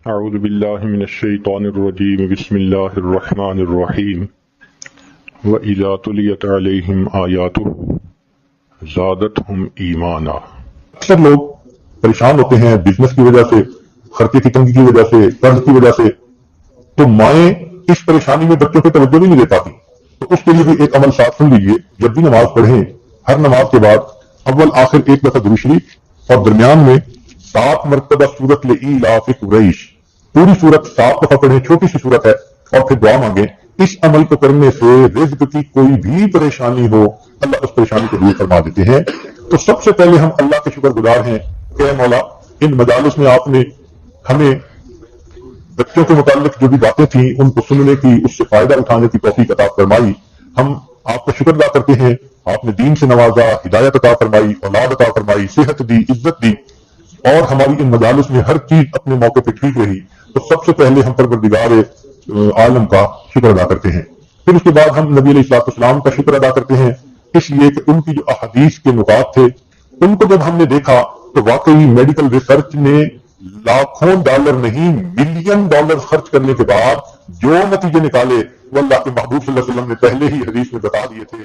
اعوذ باللہ من الشیطان الرجیم بسم اللہ الرحمن الرحیم وَإِذَا تُلِيَتْ عَلَيْهِمْ آیَاتُهُ زَادَتْهُمْ ایمانا۔ اکثر لوگ پریشان ہوتے ہیں بزنس کی وجہ سے، خرچے کی تنگی کی وجہ سے، قرض کی وجہ سے، تو مائیں اس پریشانی میں بچوں پہ توجہ بھی نہیں دے پاتی۔ تو اس کے لیے بھی ایک عمل ساتھ سن لیجیے، جب بھی نماز پڑھیں ہر نماز کے بعد اول آخر ایک دفعہ درود شریف اور درمیان میں 7 مرتبہ سورۃ لإیلاف قریش، پوری سورت 7 دفعہ پڑھیں، چھوٹی سی سورت ہے، اور پھر دعا مانگیں۔ اس عمل کو کرنے سے رزق کی کوئی بھی پریشانی ہو اللہ اس پریشانی کو دور فرما دیتے ہیں۔ تو سب سے پہلے ہم اللہ کے شکر گزار ہیں کہ اے مولا ان مجالس میں آپ نے ہمیں بچوں کے متعلق جو بھی باتیں تھیں ان کو سننے کی، اس سے فائدہ اٹھانے کی توفیق عطا فرمائی۔ ہم آپ کا شکر ادا کرتے ہیں، آپ نے دین سے نوازا، ہدایت عطا فرمائی، اولاد عطا فرمائی، صحت دی، عزت دی، اور ہماری ان مجالس میں ہر چیز اپنے موقع پہ ٹھیک رہی۔ تو سب سے پہلے ہم پروردگار عالم کا شکر ادا کرتے ہیں۔ پھر اس کے بعد ہم نبی علیہ السلام کا شکر ادا کرتے ہیں، اس لیے کہ ان کی جو احادیث کے نکات تھے ان کو جب ہم نے دیکھا تو واقعی میڈیکل ریسرچ نے لاکھوں ڈالر نہیں ملین ڈالر خرچ کرنے کے بعد جو نتیجے نکالے وہ اللہ کے محبوب صلی اللہ علیہ وسلم نے پہلے ہی حدیث میں بتا دیے تھے۔